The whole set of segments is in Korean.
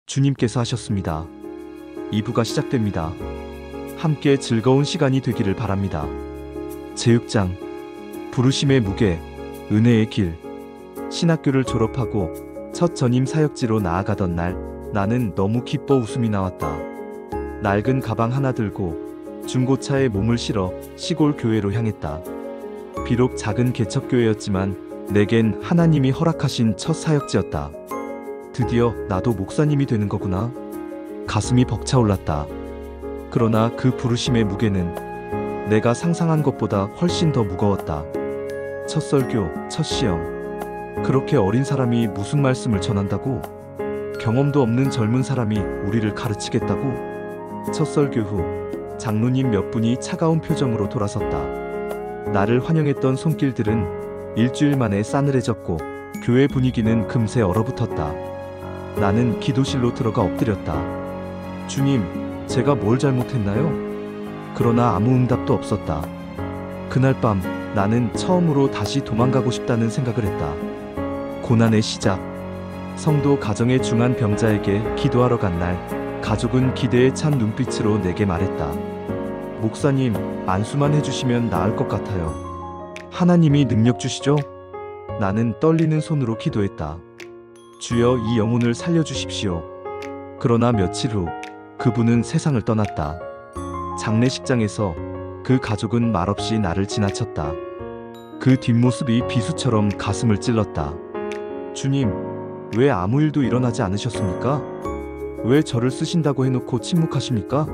주님께서 하셨습니다. 2부가 시작됩니다. 함께 즐거운 시간이 되기를 바랍니다. 제6장 부르심의 무게, 은혜의 길. 신학교를 졸업하고 첫 전임 사역지로 나아가던 날, 나는 너무 기뻐 웃음이 나왔다. 낡은 가방 하나 들고 중고차에 몸을 실어 시골 교회로 향했다. 비록 작은 개척교회였지만 내겐 하나님이 허락하신 첫 사역지였다. 드디어 나도 목사님이 되는 거구나. 가슴이 벅차올랐다. 그러나 그 부르심의 무게는 내가 상상한 것보다 훨씬 더 무거웠다. 첫 설교, 첫 시험. 그렇게 어린 사람이 무슨 말씀을 전한다고? 경험도 없는 젊은 사람이 우리를 가르치겠다고? 첫 설교 후 장로님 몇 분이 차가운 표정으로 돌아섰다. 나를 환영했던 손길들은 일주일 만에 싸늘해졌고 교회 분위기는 금세 얼어붙었다. 나는 기도실로 들어가 엎드렸다. 주님, 제가 뭘 잘못했나요? 그러나 아무 응답도 없었다. 그날 밤 나는 처음으로 다시 도망가고 싶다는 생각을 했다. 고난의 시작. 성도 가정의 중한 병자에게 기도하러 간 날, 가족은 기대에 찬 눈빛으로 내게 말했다. 목사님, 안수만 해주시면 나을 것 같아요. 하나님이 능력 주시죠? 나는 떨리는 손으로 기도했다. 주여, 이 영혼을 살려주십시오. 그러나 며칠 후 그분은 세상을 떠났다. 장례식장에서 그 가족은 말없이 나를 지나쳤다. 그 뒷모습이 비수처럼 가슴을 찔렀다. 주님, 왜 아무 일도 일어나지 않으셨습니까? 왜 저를 쓰신다고 해놓고 침묵하십니까?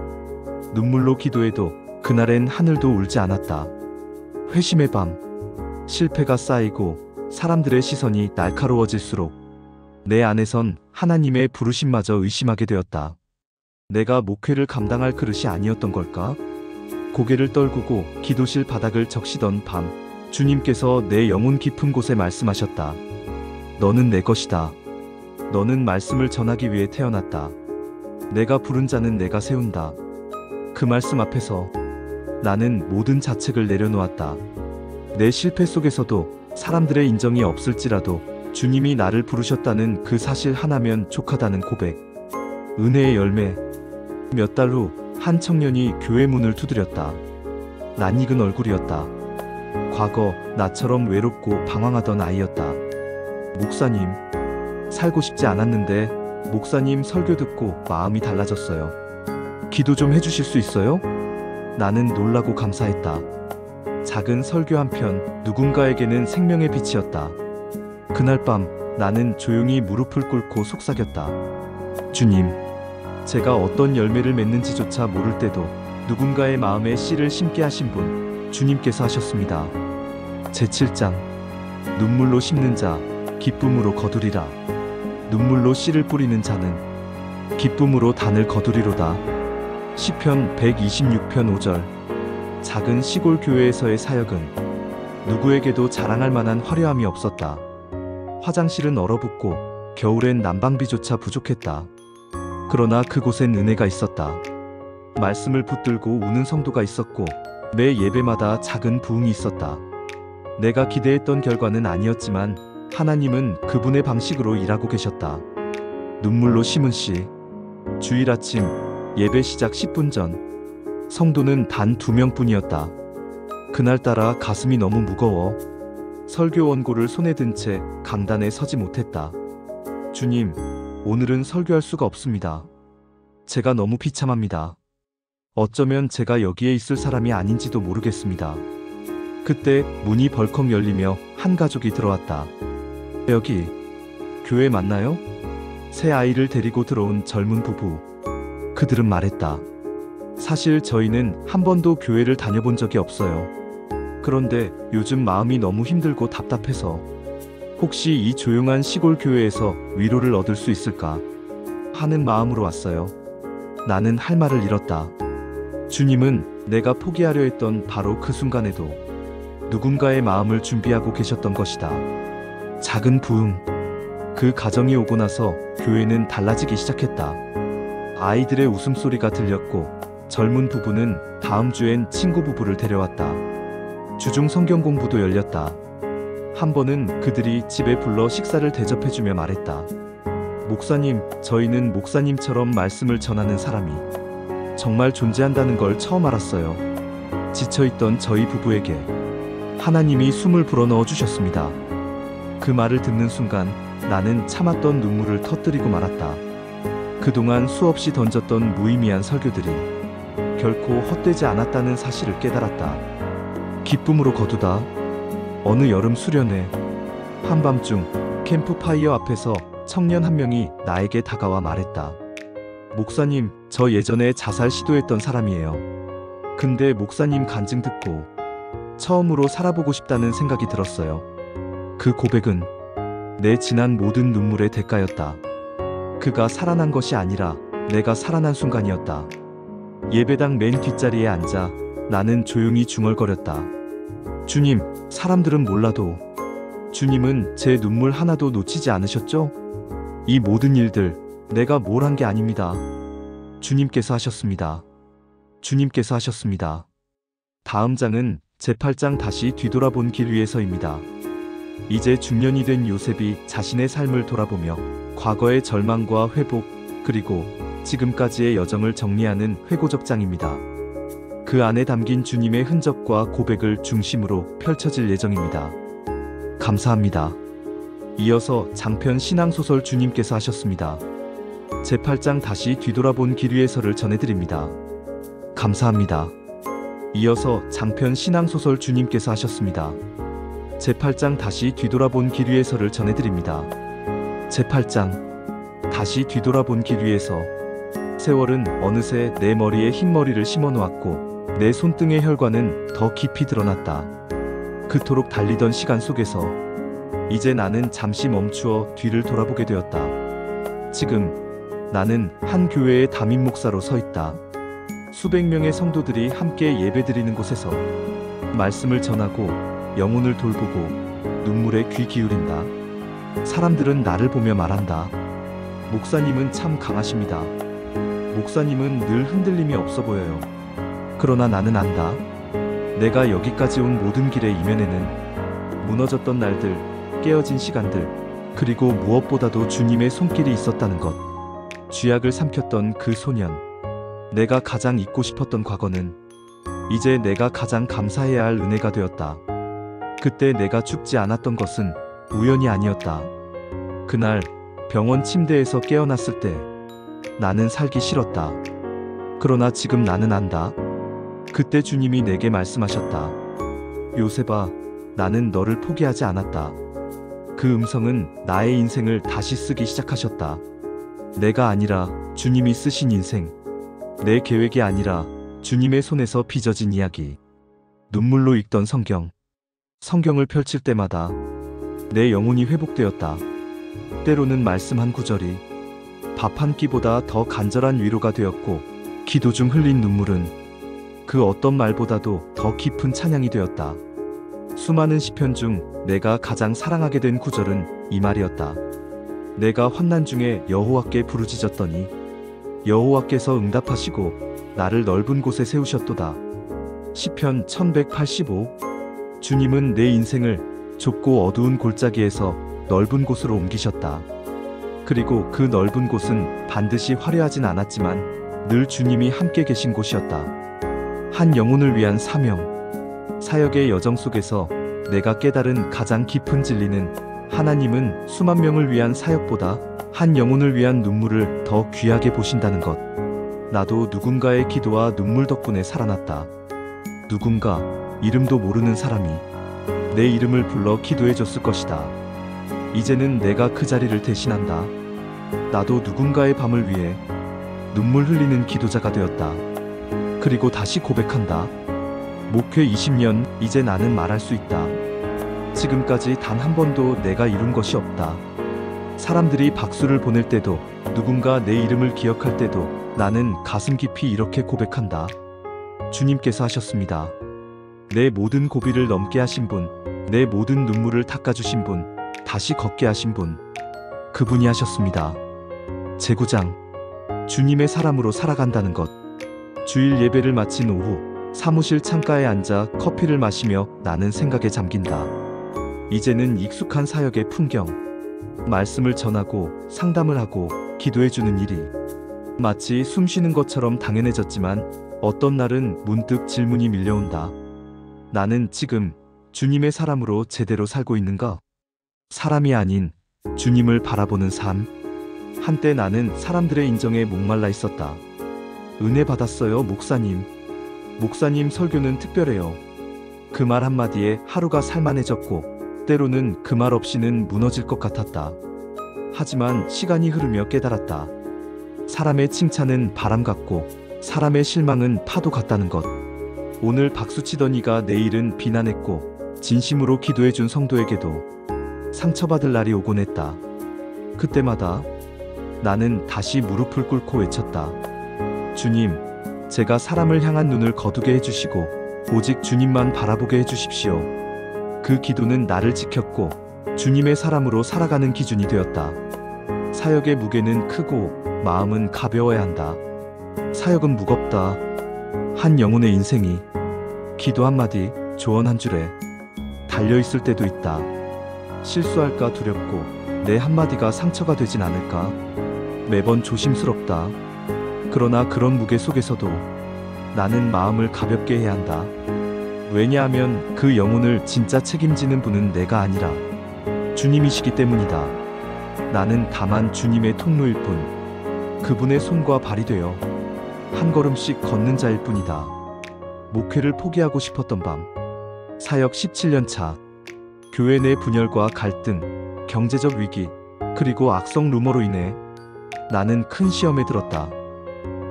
눈물로 기도해도 그날엔 하늘도 울지 않았다. 회심의 밤. 실패가 쌓이고 사람들의 시선이 날카로워질수록 내 안에선 하나님의 부르심마저 의심하게 되었다. 내가 목회를 감당할 그릇이 아니었던 걸까? 고개를 떨구고 기도실 바닥을 적시던 밤, 주님께서 내 영혼 깊은 곳에 말씀하셨다. 너는 내 것이다. 너는 말씀을 전하기 위해 태어났다. 내가 부른 자는 내가 세운다. 그 말씀 앞에서 나는 모든 자책을 내려놓았다. 내 실패 속에서도 사람들의 인정이 없을지라도 주님이 나를 부르셨다는 그 사실 하나면 족하다는 고백. 은혜의 열매. 몇 달 후 한 청년이 교회 문을 두드렸다. 낯익은 얼굴이었다. 과거 나처럼 외롭고 방황하던 아이였다. 목사님, 살고 싶지 않았는데 목사님 설교 듣고 마음이 달라졌어요. 기도 좀 해주실 수 있어요? 나는 놀라고 감사했다. 작은 설교 한 편, 누군가에게는 생명의 빛이었다. 그날 밤 나는 조용히 무릎을 꿇고 속삭였다. 주님, 제가 어떤 열매를 맺는지조차 모를 때도 누군가의 마음에 씨를 심게 하신 분, 주님께서 하셨습니다. 제7장 눈물로 심는 자, 기쁨으로 거두리라. 눈물로 씨를 뿌리는 자는 기쁨으로 단을 거두리로다. 시편 126편 5절. 작은 시골 교회에서의 사역은 누구에게도 자랑할 만한 화려함이 없었다. 화장실은 얼어붙고 겨울엔 난방비조차 부족했다. 그러나 그곳엔 은혜가 있었다. 말씀을 붙들고 우는 성도가 있었고 매 예배마다 작은 부흥이 있었다. 내가 기대했던 결과는 아니었지만 하나님은 그분의 방식으로 일하고 계셨다. 눈물로 심은 씨. 주일 아침 예배 시작 10분 전 성도는 단 2명뿐이었다. 그날따라 가슴이 너무 무거워 설교 원고를 손에 든 채 강단에 서지 못했다. 주님, 오늘은 설교할 수가 없습니다. 제가 너무 비참합니다. 어쩌면 제가 여기에 있을 사람이 아닌지도 모르겠습니다. 그때 문이 벌컥 열리며 한 가족이 들어왔다. 여기 교회 맞나요? 새 아이를 데리고 들어온 젊은 부부. 그들은 말했다. 사실 저희는 한 번도 교회를 다녀본 적이 없어요. 그런데 요즘 마음이 너무 힘들고 답답해서 혹시 이 조용한 시골 교회에서 위로를 얻을 수 있을까 하는 마음으로 왔어요. 나는 할 말을 잃었다. 주님은 내가 포기하려 했던 바로 그 순간에도 누군가의 마음을 준비하고 계셨던 것이다. 작은 부흥. 그 가정이 오고 나서 교회는 달라지기 시작했다. 아이들의 웃음소리가 들렸고 젊은 부부는 다음 주엔 친구 부부를 데려왔다. 주중 성경 공부도 열렸다. 한 번은 그들이 집에 불러 식사를 대접해주며 말했다. 목사님, 저희는 목사님처럼 말씀을 전하는 사람이 정말 존재한다는 걸 처음 알았어요. 지쳐있던 저희 부부에게 하나님이 숨을 불어넣어 주셨습니다. 그 말을 듣는 순간 나는 참았던 눈물을 터뜨리고 말았다. 그동안 수없이 던졌던 무의미한 설교들이 결코 헛되지 않았다는 사실을 깨달았다. 기쁨으로 거두다. 어느 여름 수련회 한밤중 캠프파이어 앞에서 청년 한 명이 나에게 다가와 말했다. 목사님, 저 예전에 자살 시도했던 사람이에요. 근데 목사님 간증 듣고 처음으로 살아보고 싶다는 생각이 들었어요. 그 고백은 내 지난 모든 눈물의 대가였다. 그가 살아난 것이 아니라 내가 살아난 순간이었다. 예배당 맨 뒷자리에 앉아 나는 조용히 중얼거렸다. 주님, 사람들은 몰라도 주님은 제 눈물 하나도 놓치지 않으셨죠? 이 모든 일들 내가 뭘 한 게 아닙니다. 주님께서 하셨습니다. 주님께서 하셨습니다. 다음 장은 제8장 다시 뒤돌아본 길 위에서입니다. 이제 중년이 된 요셉이 자신의 삶을 돌아보며 과거의 절망과 회복, 그리고 지금까지의 여정을 정리하는 회고적 장입니다. 그 안에 담긴 주님의 흔적과 고백을 중심으로 펼쳐질 예정입니다. 감사합니다. 이어서 장편 신앙소설 주님께서 하셨습니다. 제8장 다시 뒤돌아본 길 위에서를 전해드립니다. 감사합니다. 이어서 장편 신앙소설 주님께서 하셨습니다. 제8장 다시 뒤돌아본 길 위에서를 전해드립니다. 제8장 다시 뒤돌아본 길 위에서 세월은 어느새 내 머리에 흰머리를 심어놓았고 내 손등의 혈관은 더 깊이 드러났다. 그토록 달리던 시간 속에서 이제 나는 잠시 멈추어 뒤를 돌아보게 되었다. 지금 나는 한 교회의 담임 목사로 서 있다. 수백 명의 성도들이 함께 예배드리는 곳에서 말씀을 전하고 영혼을 돌보고 눈물에 귀 기울인다. 사람들은 나를 보며 말한다. 목사님은 참 강하십니다. 목사님은 늘 흔들림이 없어 보여요. 그러나 나는 안다. 내가 여기까지 온 모든 길의 이면에는 무너졌던 날들, 깨어진 시간들, 그리고 무엇보다도 주님의 손길이 있었다는 것. 쥐약을 삼켰던 그 소년, 내가 가장 잊고 싶었던 과거는 이제 내가 가장 감사해야 할 은혜가 되었다. 그때 내가 죽지 않았던 것은 우연이 아니었다. 그날 병원 침대에서 깨어났을 때 나는 살기 싫었다. 그러나 지금 나는 안다. 그때 주님이 내게 말씀하셨다. 요셉아, 나는 너를 포기하지 않았다. 그 음성은 나의 인생을 다시 쓰기 시작하셨다. 내가 아니라 주님이 쓰신 인생, 내 계획이 아니라 주님의 손에서 빚어진 이야기. 눈물로 읽던 성경을 펼칠 때마다 내 영혼이 회복되었다. 때로는 말씀 한 구절이 밥 한 끼보다 더 간절한 위로가 되었고, 기도 중 흘린 눈물은 그 어떤 말보다도 더 깊은 찬양이 되었다. 수많은 시편 중 내가 가장 사랑하게 된 구절은 이 말이었다. 내가 환난 중에 여호와께 부르짖었더니 여호와께서 응답하시고 나를 넓은 곳에 세우셨도다. 시편 1185. 주님은 내 인생을 좁고 어두운 골짜기에서 넓은 곳으로 옮기셨다. 그리고 그 넓은 곳은 반드시 화려하진 않았지만 늘 주님이 함께 계신 곳이었다. 한 영혼을 위한 사명, 사역의 여정 속에서 내가 깨달은 가장 깊은 진리는 하나님은 수만 명을 위한 사역보다 한 영혼을 위한 눈물을 더 귀하게 보신다는 것. 나도 누군가의 기도와 눈물 덕분에 살아났다. 누군가, 이름도 모르는 사람이 내 이름을 불러 기도해줬을 것이다. 이제는 내가 그 자리를 대신한다. 나도 누군가의 밤을 위해 눈물 흘리는 기도자가 되었다. 그리고 다시 고백한다. 목회 20년, 이제 나는 말할 수 있다. 지금까지 단 한 번도 내가 이룬 것이 없다. 사람들이 박수를 보낼 때도, 누군가 내 이름을 기억할 때도 나는 가슴 깊이 이렇게 고백한다. 주님께서 하셨습니다. 내 모든 고비를 넘게 하신 분, 내 모든 눈물을 닦아주신 분, 다시 걷게 하신 분, 그분이 하셨습니다. 제9장 주님의 사람으로 살아간다는 것. 주일 예배를 마친 오후 사무실 창가에 앉아 커피를 마시며 나는 생각에 잠긴다. 이제는 익숙한 사역의 풍경, 말씀을 전하고 상담을 하고 기도해주는 일이 마치 숨 쉬는 것처럼 당연해졌지만 어떤 날은 문득 질문이 밀려온다. 나는 지금 주님의 사람으로 제대로 살고 있는가? 사람이 아닌 주님을 바라보는 삶. 한때 나는 사람들의 인정에 목말라 있었다. 은혜 받았어요, 목사님. 목사님 설교는 특별해요. 그 말 한마디에 하루가 살만해졌고 때로는 그 말 없이는 무너질 것 같았다. 하지만 시간이 흐르며 깨달았다. 사람의 칭찬은 바람 같고 사람의 실망은 파도 같다는 것. 오늘 박수치던 이가 내일은 비난했고 진심으로 기도해준 성도에게도 상처받을 날이 오곤 했다. 그때마다 나는 다시 무릎을 꿇고 외쳤다. 주님, 제가 사람을 향한 눈을 거두게 해주시고 오직 주님만 바라보게 해주십시오. 그 기도는 나를 지켰고 주님의 사람으로 살아가는 기준이 되었다. 사역의 무게는 크고 마음은 가벼워야 한다. 사역은 무겁다. 한 영혼의 인생이 기도 한마디, 조언 한 줄에 달려있을 때도 있다. 실수할까 두렵고 내 한마디가 상처가 되진 않을까 매번 조심스럽다. 그러나 그런 무게 속에서도 나는 마음을 가볍게 해야 한다. 왜냐하면 그 영혼을 진짜 책임지는 분은 내가 아니라 주님이시기 때문이다. 나는 다만 주님의 통로일 뿐, 그분의 손과 발이 되어 한 걸음씩 걷는 자일 뿐이다. 목회를 포기하고 싶었던 밤. 사역 17년 차. 교회 내 분열과 갈등, 경제적 위기, 그리고 악성 루머로 인해 나는 큰 시험에 들었다.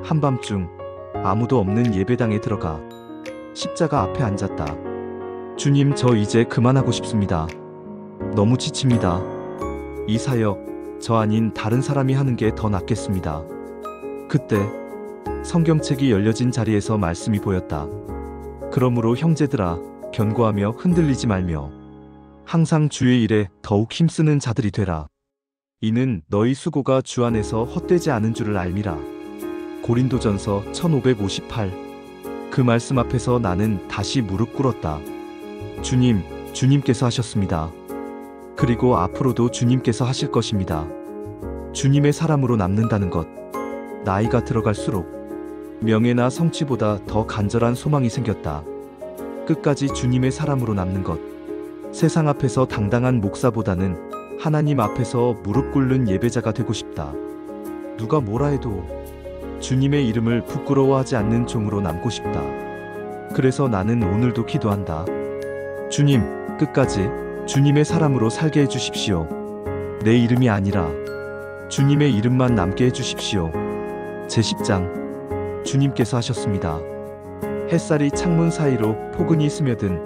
한밤중 아무도 없는 예배당에 들어가 십자가 앞에 앉았다. 주님, 저 이제 그만하고 싶습니다. 너무 지칩니다. 이 사역 저 아닌 다른 사람이 하는 게 더 낫겠습니다. 그때 성경책이 열려진 자리에서 말씀이 보였다. 그러므로 형제들아, 견고하며 흔들리지 말며 항상 주의 일에 더욱 힘쓰는 자들이 되라. 이는 너희 수고가 주 안에서 헛되지 않은 줄을 알미라. 고린도전서 1558. 그 말씀 앞에서 나는 다시 무릎 꿇었다. 주님, 주님께서 하셨습니다. 그리고 앞으로도 주님께서 하실 것입니다. 주님의 사람으로 남는다는 것. 나이가 들어갈수록 명예나 성취보다 더 간절한 소망이 생겼다. 끝까지 주님의 사람으로 남는 것. 세상 앞에서 당당한 목사보다는 하나님 앞에서 무릎 꿇는 예배자가 되고 싶다. 누가 뭐라 해도 주님의 이름을 부끄러워하지 않는 종으로 남고 싶다. 그래서 나는 오늘도 기도한다. 주님, 끝까지 주님의 사람으로 살게 해주십시오. 내 이름이 아니라 주님의 이름만 남게 해주십시오. 제10장. 주님께서 하셨습니다. 햇살이 창문 사이로 포근히 스며든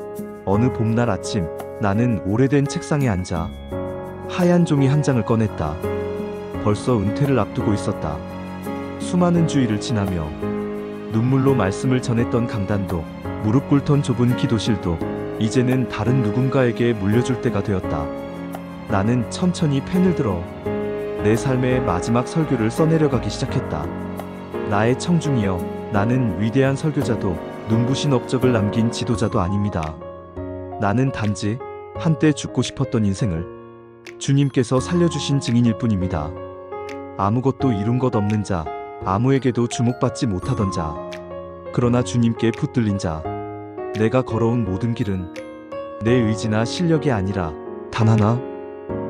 어느 봄날 아침, 나는 오래된 책상에 앉아 하얀 종이 한 장을 꺼냈다. 벌써 은퇴를 앞두고 있었다. 수많은 주일을 지나며 눈물로 말씀을 전했던 강단도, 무릎 꿇던 좁은 기도실도 이제는 다른 누군가에게 물려줄 때가 되었다. 나는 천천히 펜을 들어 내 삶의 마지막 설교를 써내려가기 시작했다. 나의 청중이여, 나는 위대한 설교자도 눈부신 업적을 남긴 지도자도 아닙니다. 나는 단지 한때 죽고 싶었던 인생을 주님께서 살려주신 증인일 뿐입니다. 아무것도 이룬 것 없는 자, 아무에게도 주목받지 못하던 자, 그러나 주님께 붙들린 자. 내가 걸어온 모든 길은 내 의지나 실력이 아니라 단 하나,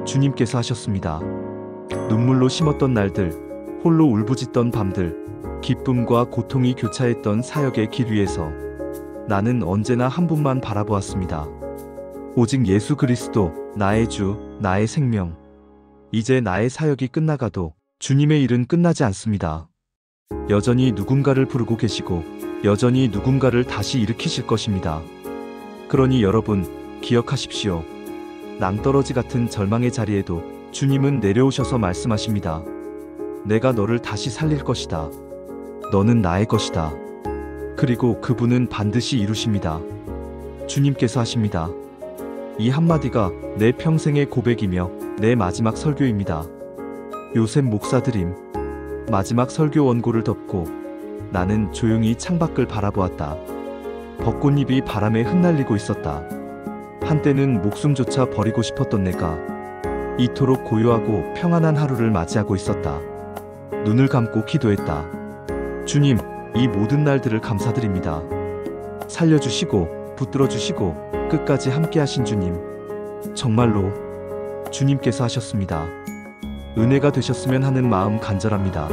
주님께서 하셨습니다. 눈물로 심었던 날들, 홀로 울부짖던 밤들, 기쁨과 고통이 교차했던 사역의 길 위에서 나는 언제나 한 분만 바라보았습니다. 오직 예수 그리스도, 나의 주, 나의 생명. 이제 나의 사역이 끝나가도 주님의 일은 끝나지 않습니다. 여전히 누군가를 부르고 계시고 여전히 누군가를 다시 일으키실 것입니다. 그러니 여러분, 기억하십시오. 낭떠러지 같은 절망의 자리에도 주님은 내려오셔서 말씀하십니다. 내가 너를 다시 살릴 것이다. 너는 나의 것이다. 그리고 그분은 반드시 이루십니다. 주님께서 하십니다. 이 한마디가 내 평생의 고백이며 내 마지막 설교입니다. 요셉 목사드림. 마지막 설교 원고를 덮고 나는 조용히 창밖을 바라보았다. 벚꽃잎이 바람에 흩날리고 있었다. 한때는 목숨조차 버리고 싶었던 내가 이토록 고요하고 평안한 하루를 맞이하고 있었다. 눈을 감고 기도했다. 주님, 이 모든 날들을 감사드립니다. 살려주시고 붙들어주시고 끝까지 함께하신 주님, 정말로 주님께서 하셨습니다. 은혜가 되셨으면 하는 마음 간절합니다.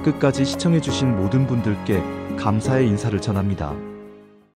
끝까지 시청해주신 모든 분들께 감사의 인사를 전합니다.